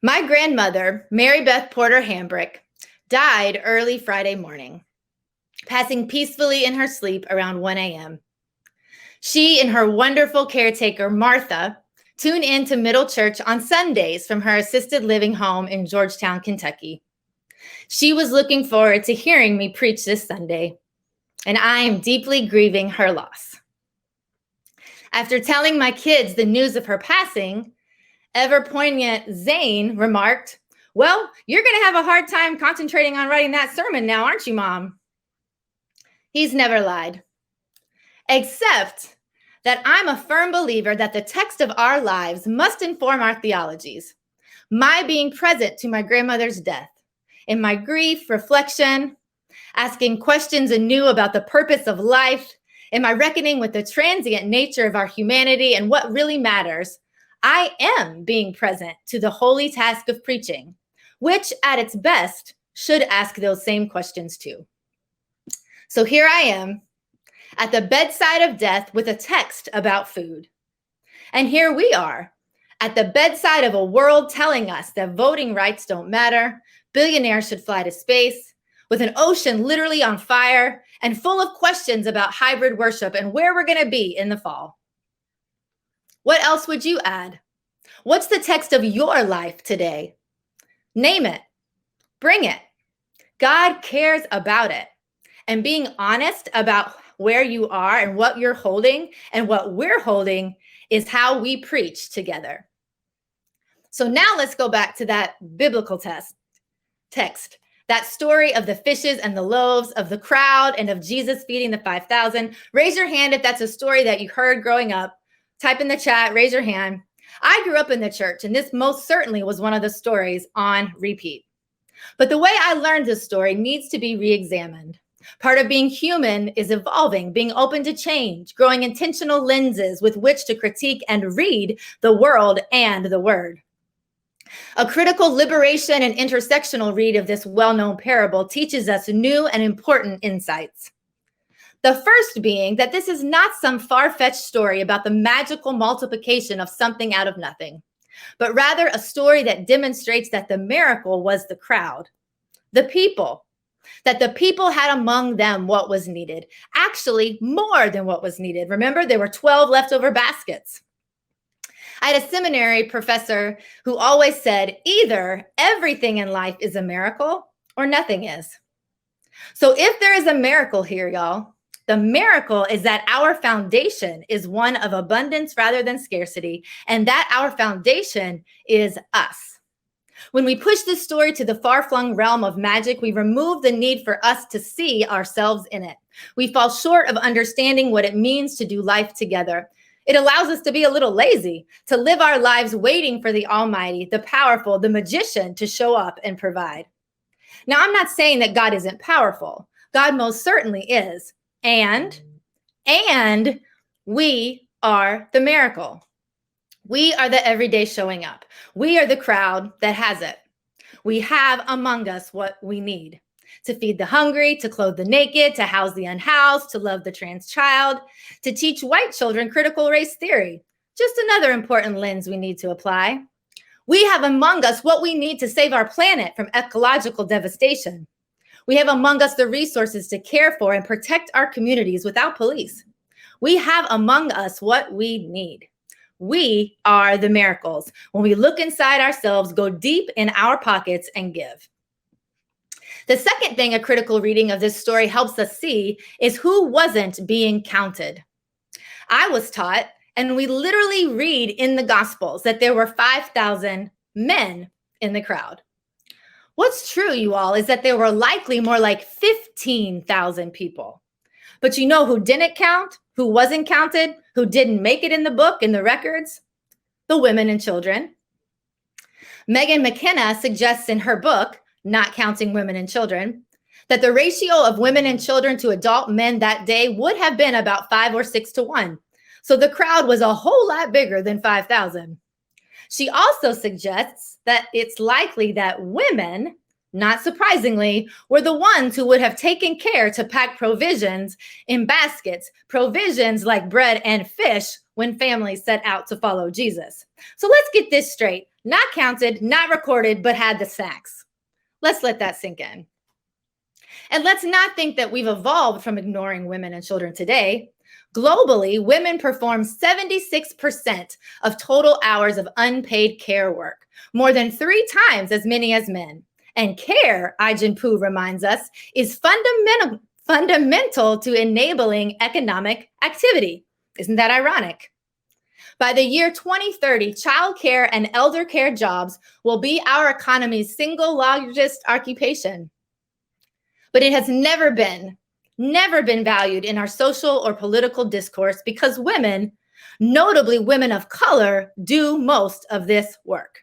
My grandmother, Mary Beth Porter Hambrick, died early Friday morning, passing peacefully in her sleep around 1 a.m. She and her wonderful caretaker, Martha, tune in to Middle Church on Sundays from her assisted living home in Georgetown, Kentucky. She was looking forward to hearing me preach this Sunday, and I am deeply grieving her loss. After telling my kids the news of her passing, ever poignant Zane remarked, "Well, you're going to have a hard time concentrating on writing that sermon now, aren't you, Mom?" He's never lied, except that I'm a firm believer that the text of our lives must inform our theologies. My being present to my grandmother's death, in my grief, reflection, asking questions anew about the purpose of life, in my reckoning with the transient nature of our humanity and what really matters, I am being present to the holy task of preaching, which at its best should ask those same questions too. So here I am at the bedside of death with a text about food. And here we are at the bedside of a world telling us that voting rights don't matter, billionaires should fly to space, with an ocean literally on fire and full of questions about hybrid worship and where we're going to be in the fall. What else would you add? What's the text of your life today? Name it. Bring it. God cares about it. And being honest about where you are and what you're holding and what we're holding is how we preach together. So now let's go back to that biblical text, that story of the fishes and the loaves, of the crowd and of Jesus feeding the 5,000. Raise your hand if that's a story that you heard growing up. Type in the chat, raise your hand. I grew up in the church, and this most certainly was one of the stories on repeat. But the way I learned this story needs to be re-examined. Part of being human is evolving, being open to change, growing intentional lenses with which to critique and read the world and the word. A critical liberation and intersectional read of this well-known parable teaches us new and important insights. The first being that this is not some far-fetched story about the magical multiplication of something out of nothing, but rather a story that demonstrates that the miracle was the crowd, the people, that the people had among them what was needed, actually more than what was needed. Remember, there were 12 leftover baskets. I had a seminary professor who always said, either everything in life is a miracle or nothing is. So if there is a miracle here, y'all, the miracle is that our foundation is one of abundance rather than scarcity, and that our foundation is us. When we push this story to the far-flung realm of magic, we remove the need for us to see ourselves in it. We fall short of understanding what it means to do life together. It allows us to be a little lazy, to live our lives waiting for the Almighty, the powerful, the magician to show up and provide. Now, I'm not saying that God isn't powerful. God most certainly is. And we are the miracle. We are the everyday showing up. We are the crowd that has it. We have among us what we need to feed the hungry, to clothe the naked, to house the unhoused, to love the trans child, to teach white children critical race theory. Just another important lens we need to apply. We have among us what we need to save our planet from ecological devastation. We have among us the resources to care for and protect our communities without police. We have among us what we need. We are the miracles. When we look inside ourselves, go deep in our pockets and give. The second thing a critical reading of this story helps us see is who wasn't being counted. I was taught, and we literally read in the Gospels, that there were 5,000 men in the crowd. What's true, you all, is that there were likely more like 15,000 people. But you know who didn't count, who wasn't counted, who didn't make it in the book, in the records? The women and children. Megan McKenna suggests in her book, Not Counting Women and Children, that the ratio of women and children to adult men that day would have been about 5 or 6 to 1. So the crowd was a whole lot bigger than 5,000. She also suggests that it's likely that women, not surprisingly, were the ones who would have taken care to pack provisions in baskets, provisions like bread and fish, when families set out to follow Jesus. So let's get this straight. not counted, not recorded, but had the snacks. Let's let that sink in. And let's not think that we've evolved from ignoring women and children today. Globally, women perform 76% of total hours of unpaid care work, more than 3 times as many as men. And care, Ai-jen Poo reminds us, is fundamental to enabling economic activity. Isn't that ironic? By the year 2030, childcare and elder care jobs will be our economy's single largest occupation. But it has never been valued in our social or political discourse because women, notably women of color, do most of this work.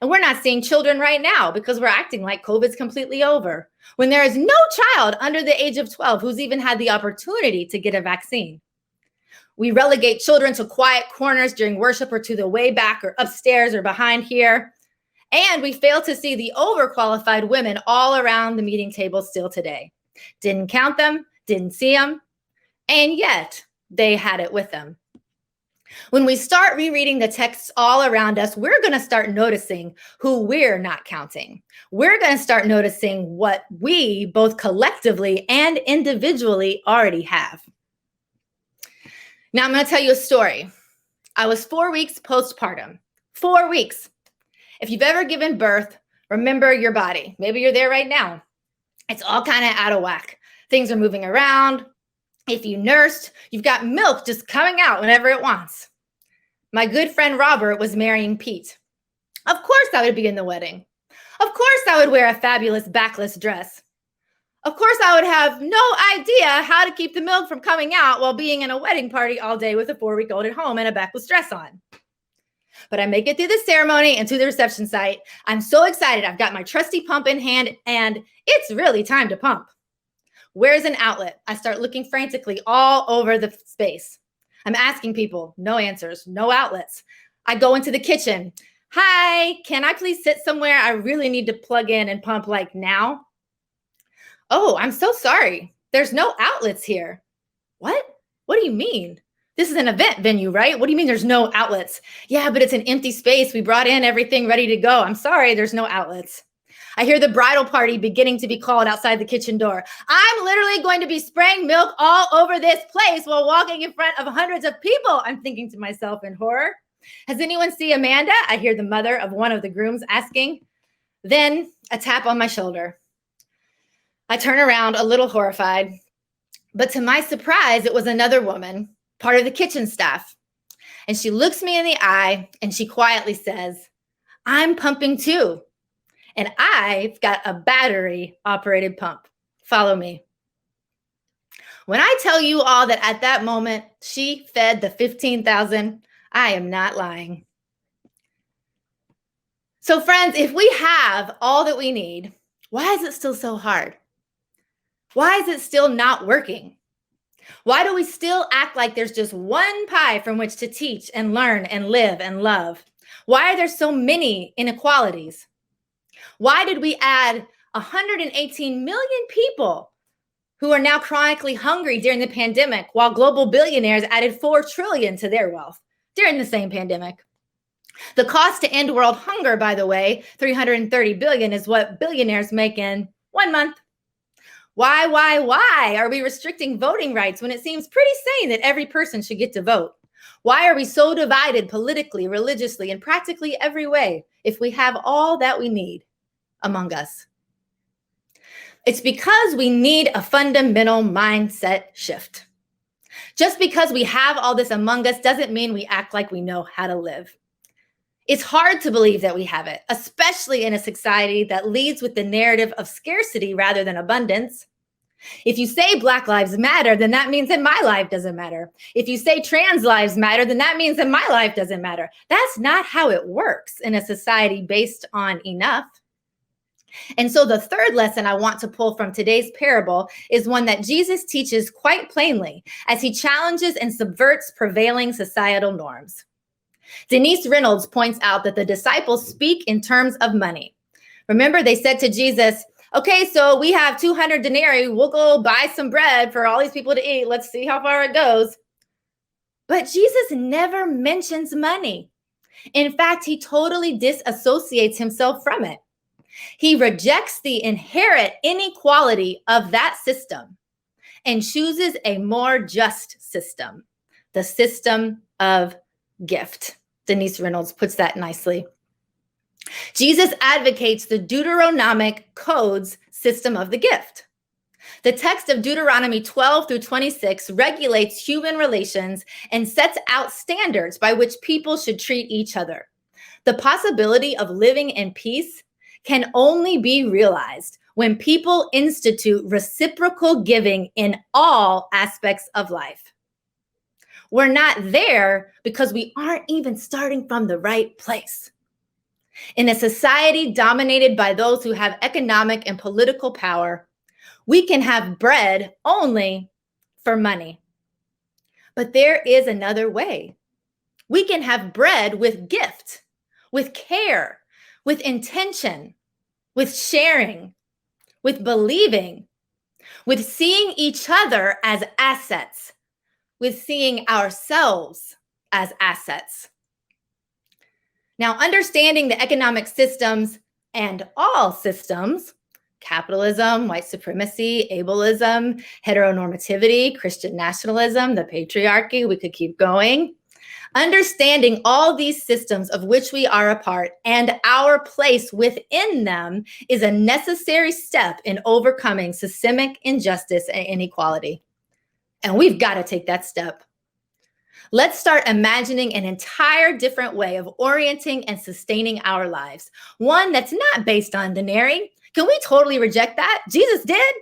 And we're not seeing children right now because we're acting like COVID's completely over, when there is no child under the age of 12 who's even had the opportunity to get a vaccine. We relegate children to quiet corners during worship or to the way back or upstairs or behind here. And we fail to see the overqualified women all around the meeting table still today. Didn't count them, didn't see them, and yet they had it with them. When we start rereading the texts all around us, we're going to start noticing who we're not counting. We're going to start noticing what we, both collectively and individually, already have. Now, I'm going to tell you a story. I was 4 weeks postpartum. 4 weeks. If you've ever given birth, remember your body. Maybe you're there right now. It's all kind of out of whack. Things are moving around. If you nursed, you've got milk just coming out whenever it wants. My good friend Robert was marrying Pete. Of course I would be in the wedding. Of course I would wear a fabulous backless dress. Of course I would have no idea how to keep the milk from coming out while being in a wedding party all day with a 4-week-old at home and a backless dress on. But I make it through the ceremony and to the reception site. I'm so excited. I've got my trusty pump in hand and it's really time to pump. Where's an outlet? I start looking frantically all over the space. I'm asking people, no answers, no outlets. I go into the kitchen. Hi, can I please sit somewhere? I really need to plug in and pump like now. Oh, I'm so sorry. There's no outlets here. What? What do you mean? This is an event venue, right? What do you mean there's no outlets? Yeah, but it's an empty space. We brought in everything ready to go. I'm sorry, there's no outlets. I hear the bridal party beginning to be called outside the kitchen door. I'm literally going to be spraying milk all over this place while walking in front of hundreds of people. I'm thinking to myself in horror. Has anyone seen Amanda? I hear the mother of one of the grooms asking. Then a tap on my shoulder. I turn around a little horrified, but to my surprise, it was another woman, part of the kitchen staff. And she looks me in the eye and she quietly says, I'm pumping too. And I've got a battery operated pump. Follow me. When I tell you all that at that moment, she fed the 15,000, I am not lying. So friends, if we have all that we need, why is it still so hard? Why is it still not working? Why do we still act like there's just one pie from which to teach and learn and live and love? Why are there so many inequalities? Why did we add 118 million people who are now chronically hungry during the pandemic while global billionaires added 4 trillion to their wealth during the same pandemic? The cost to end world hunger, by the way, 330 billion is what billionaires make in 1 month. Why are we restricting voting rights when it seems pretty sane that every person should get to vote? Why are we so divided politically, religiously, and practically every way if we have all that we need among us? It's because we need a fundamental mindset shift. Just because we have all this among us doesn't mean we act like we know how to live. It's hard to believe that we have it, especially in a society that leads with the narrative of scarcity rather than abundance. If you say Black lives matter, then that means that my life doesn't matter. If you say trans lives matter, then that means that my life doesn't matter. That's not how it works in a society based on enough. And so the third lesson I want to pull from today's parable is one that Jesus teaches quite plainly as he challenges and subverts prevailing societal norms. Denise Reynolds points out that the disciples speak in terms of money. Remember, they said to Jesus, okay, so we have 200 denarii. We'll go buy some bread for all these people to eat. Let's see how far it goes. But Jesus never mentions money. In fact, he totally disassociates himself from it. He rejects the inherent inequality of that system and chooses a more just system, the system of gift. Denise Reynolds puts that nicely. Jesus advocates the Deuteronomic codes system of the gift. The text of Deuteronomy 12 through 26 regulates human relations and sets out standards by which people should treat each other. The possibility of living in peace can only be realized when people institute reciprocal giving in all aspects of life. We're not there because we aren't even starting from the right place. In a society dominated by those who have economic and political power, we can have bread only for money. But there is another way. We can have bread with gift, with care, with intention, with sharing, with believing, with seeing each other as assets, with seeing ourselves as assets. Now, understanding the economic systems and all systems, capitalism, white supremacy, ableism, heteronormativity, Christian nationalism, the patriarchy, we could keep going. Understanding all these systems of which we are a part and our place within them is a necessary step in overcoming systemic injustice and inequality. And we've got to take that step. Let's start imagining an entire different way of orienting and sustaining our lives. One that's not based on denarii. Can we totally reject that? Jesus did.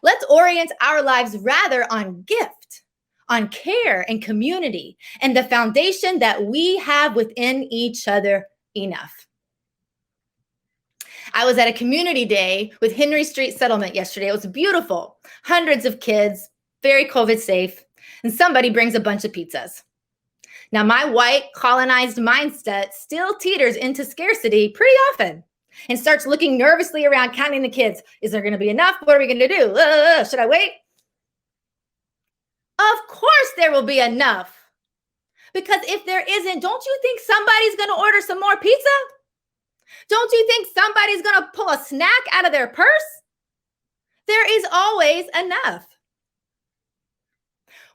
Let's orient our lives rather on gift, on care and community, and the foundation that we have within each other enough. I was at a community day with Henry Street Settlement yesterday. It was beautiful. Hundreds of kids, very COVID safe, and somebody brings a bunch of pizzas. Now, my white colonized mindset still teeters into scarcity pretty often and starts looking nervously around counting the kids. Is there going to be enough? What are we going to do? Should I wait? Of course there will be enough. Because if there isn't, don't you think somebody's going to order some more pizza? Don't you think somebody's going to pull a snack out of their purse? There is always enough.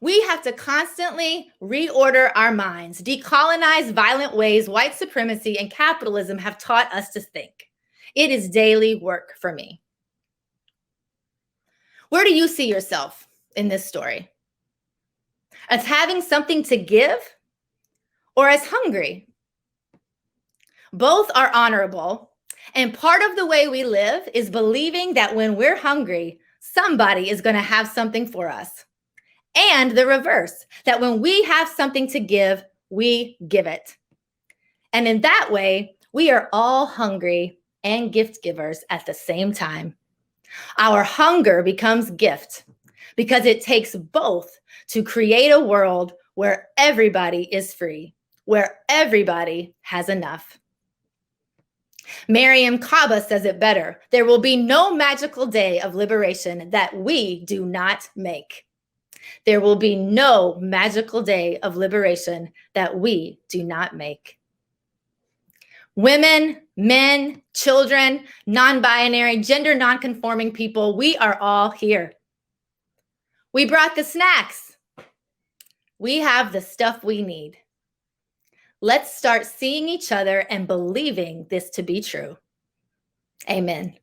We have to constantly reorder our minds, decolonize violent ways white supremacy and capitalism have taught us to think. It is daily work for me. Where do you see yourself in this story? As having something to give or as hungry? Both are honorable, and part of the way we live is believing that when we're hungry, somebody is going to have something for us. And the reverse, that when we have something to give, we give it. And in that way, we are all hungry and gift givers at the same time. Our hunger becomes gift because it takes both to create a world where everybody is free, where everybody has enough. Mariam Kaba says it better. There will be no magical day of liberation that we do not make. There will be no magical day of liberation that we do not make. Women, men, children, non-binary, gender non-conforming people, we are all here. We brought the snacks. We have the stuff we need. Let's start seeing each other and believing this to be true. Amen.